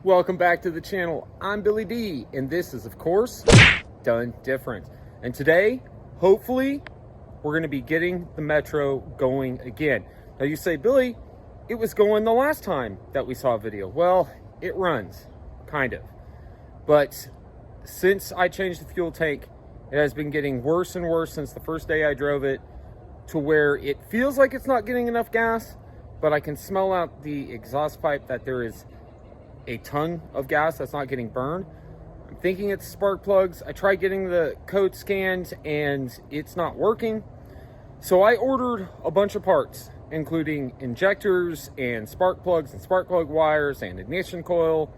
Welcome back to the channel. I'm Billy D, and this is, of course, Done Different. And today, hopefully, we're going to be getting the Metro going again. Now you say, Billy, it was going the last time that we saw a video. Well, it runs, kind of. But since I changed the fuel tank, it has been getting worse and worse since the first day I drove it, to where it feels like it's not getting enough gas, but I can smell out the exhaust pipe that there is a ton of gas that's not getting burned. I'm thinking it's spark plugs. I tried getting the code scanned and it's not working. So I ordered a bunch of parts, including injectors and spark plugs and spark plug wires and ignition coil,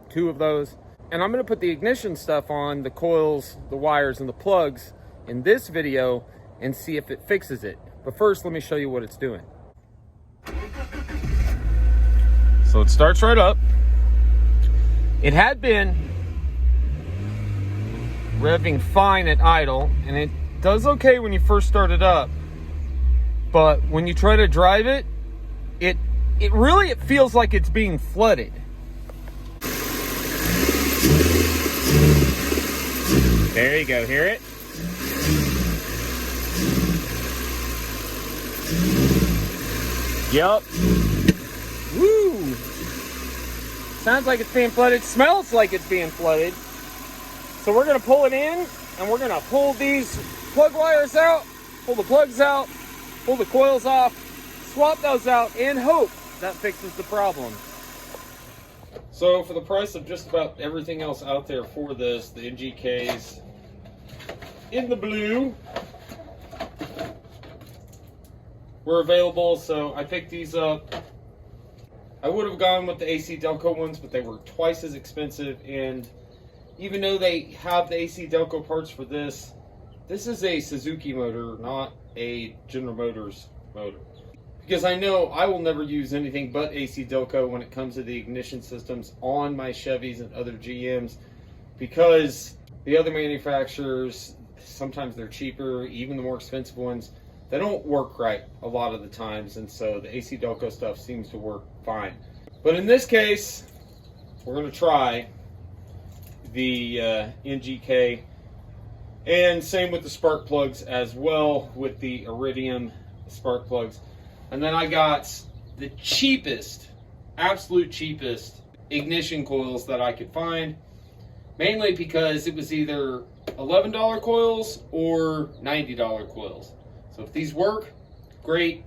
2 of those. And I'm going to put the ignition stuff on, the coils, the wires, and the plugs in this video and see if it fixes it. But first, let me show you what it's doing. So it starts right up. It had been revving fine at idle, and it does okay when you first start it up. But when you try to drive it, it feels like it's being flooded. There you go, hear it? Yup. Woo! Sounds like it's being flooded. Smells like it's being flooded. So we're going to pull it in, and we're going to pull these plug wires out, pull the plugs out, pull the coils off, swap those out, and hope that fixes the problem. So for the price of just about everything else out there for this, the NGKs in the blue were available, so I picked these up. I would have gone with the AC Delco ones, but they were twice as expensive, and even though they have the AC Delco parts for this, this is a Suzuki motor, not a General Motors motor. Because I know I will never use anything but AC Delco when it comes to the ignition systems on my Chevys and other GMs, because the other manufacturers, sometimes they're cheaper, even the more expensive ones, they don't work right a lot of the times, and so the AC Delco stuff seems to work fine. But in this case, we're going to try the NGK, and same with the spark plugs as well, with the Iridium spark plugs. And then I got the cheapest, absolute cheapest ignition coils that I could find, mainly because it was either $11 coils or $90 coils. So if these work, great.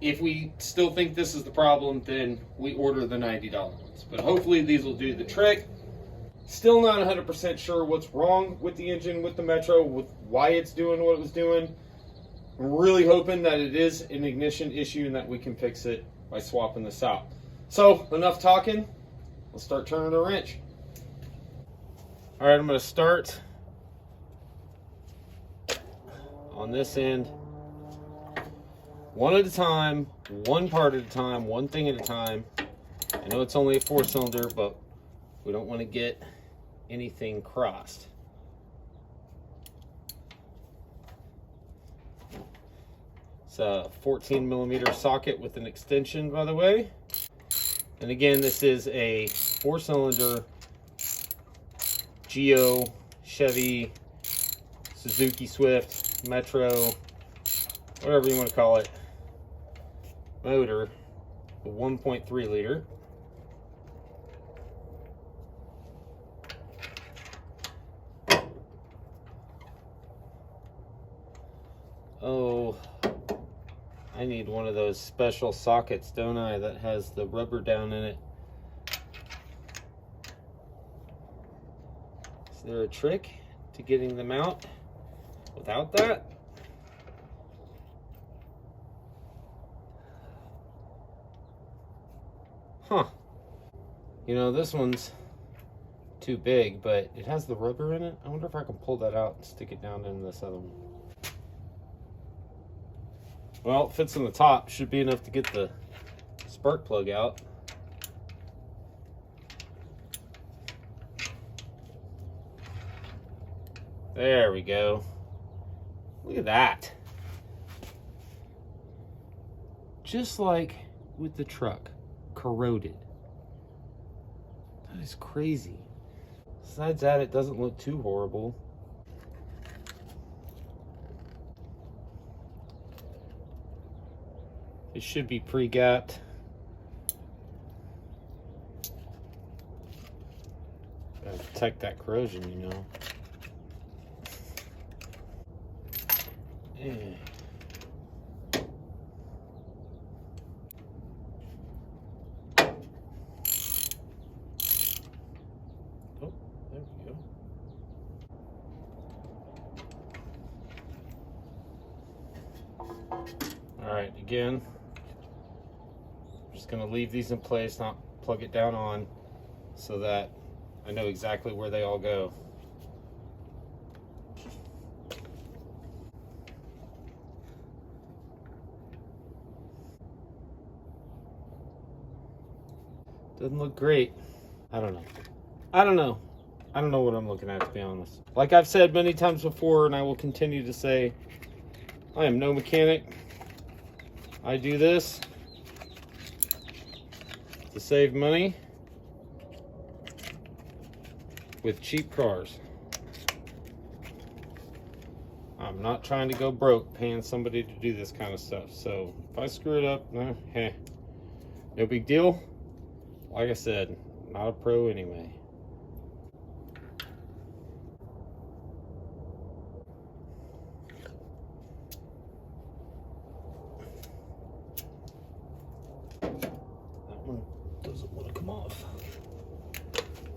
If we still think this is the problem, then we order the $90 ones. But hopefully these will do the trick. Still not 100% sure what's wrong with the engine, with the Metro, with why it's doing what it was doing. I'm really hoping that it is an ignition issue and that we can fix it by swapping this out. So enough talking, let's start turning the wrench. All right, I'm going to start on this end, one at a time, one part at a time, one thing at a time. I know it's only a 4-cylinder, but we don't want to get anything crossed. It's a 14mm socket with an extension, by the way. And again, this is a 4-cylinder Geo, Chevy, Suzuki Swift, Metro, whatever you want to call it, motor, a 1.3 liter. Oh, I need one of those special sockets, don't I, that has the rubber down in it. Is there a trick to getting them out without that? Huh. You know, this one's too big, but it has the rubber in it. I wonder if I can pull that out and stick it down into this other one. Well, it fits in the top. Should be enough to get the spark plug out. There we go. Look at that. Just like with the truck, corroded. That is crazy. Besides that, it doesn't look too horrible. It should be pre-gapped. Gotta protect that corrosion, you know. Yeah. Oh, there we go. All right, again, I'm just gonna leave these in place, not plug it down on, so that I know exactly where they all go. Doesn't look great. I don't know. I don't know what I'm looking at, to be honest. Like I've said many times before, and I will continue to say, I am no mechanic. I do this to save money with cheap cars. I'm not trying to go broke paying somebody to do this kind of stuff. So if I screw it up, no big deal. Like I said, not a pro anyway. That one doesn't want to come off.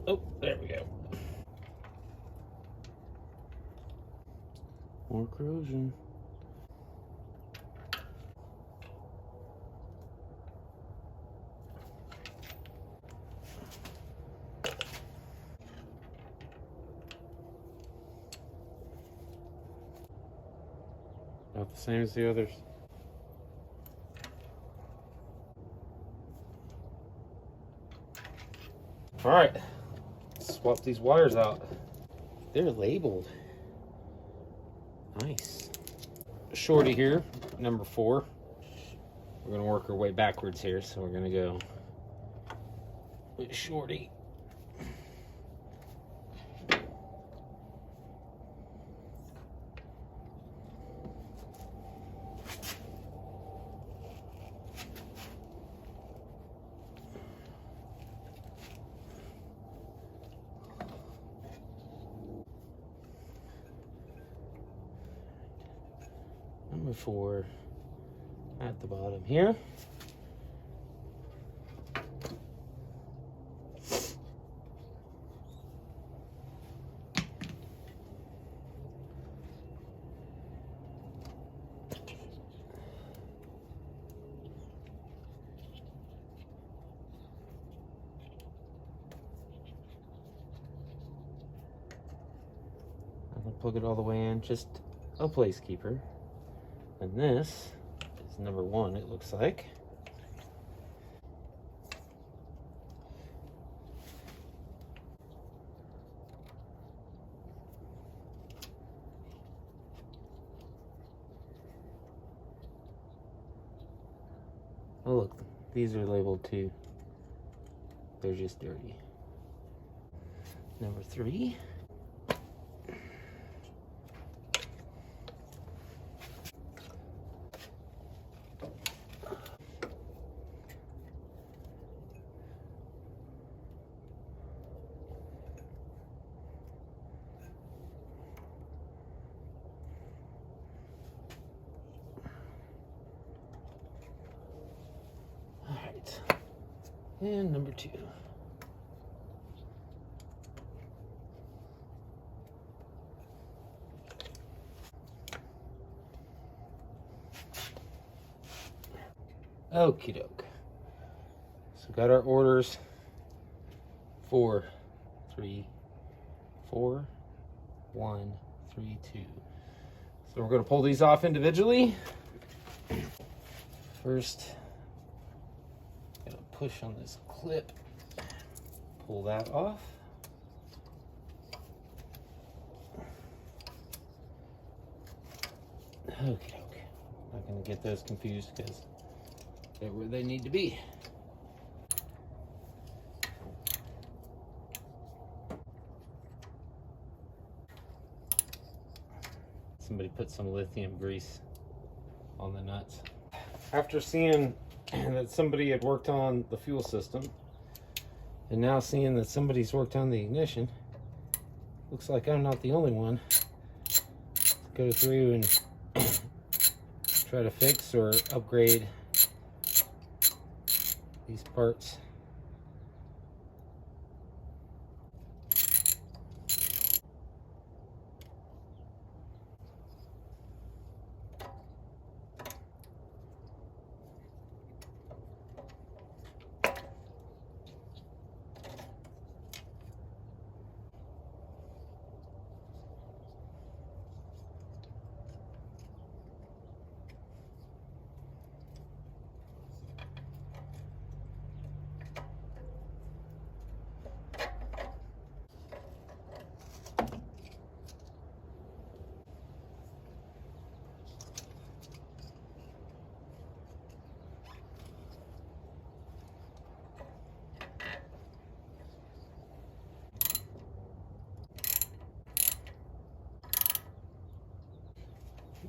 Oh, there we go. More corrosion. About the same as the others. All right, let's swap these wires out. They're labeled. Nice. Shorty here, number 4. We're gonna work our way backwards here, so we're gonna go with Shorty. Number 4 at the bottom here. I'm gonna plug it all the way in, just a placekeeper. And this is number 1, it looks like. Oh look, these are labeled too. They're just dirty. Number 3. And number 2. Okie doke. So got our orders. 4, 3, 4, 1, 3, 2. So we're going to pull these off individually. First, push on this clip, pull that off. Okay, not gonna get those confused because they're where they need to be. somebody put some lithium grease on the nuts. After seeing that somebody had worked on the fuel system, and now seeing that somebody's worked on the ignition, looks like I'm not the only one. Go through and try to fix or upgrade these parts.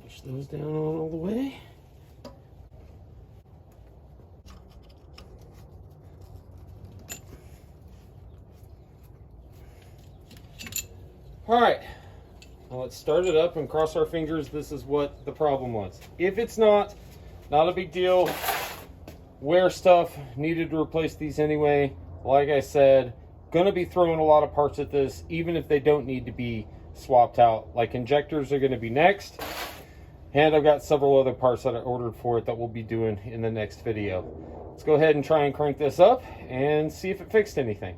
Push those down all the way. All right, well, let's start it up and cross our fingers. This is what the problem was. If it's not a big deal. Wear stuff, needed to replace these anyway. Like I said, gonna be throwing a lot of parts at this, even if they don't need to be swapped out. Like injectors are gonna be next. And I've got several other parts that I ordered for it that we'll be doing in the next video. Let's go ahead and try and crank this up and see if it fixed anything.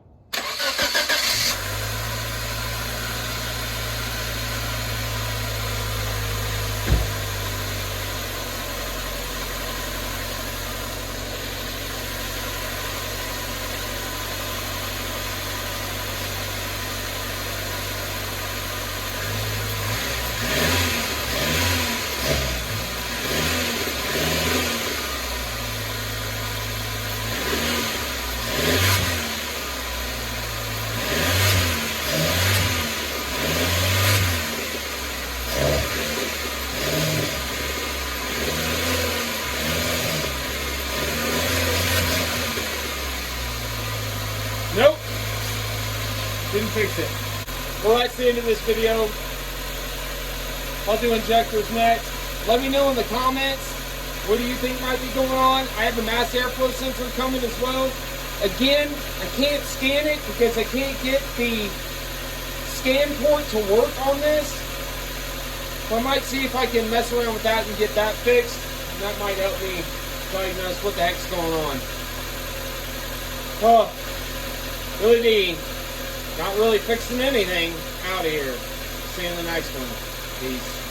Nope, didn't fix it. Well, that's the end of this video. I'll do injectors next. Let me know in the comments, what do you think might be going on? I have the mass airflow sensor coming as well. Again, I can't scan it because I can't get the scan port to work on this. So I might see if I can mess around with that and get that fixed. And that might help me diagnose what the heck's going on. Oh. Really be not really fixing anything out of here. See you in the next one. Peace.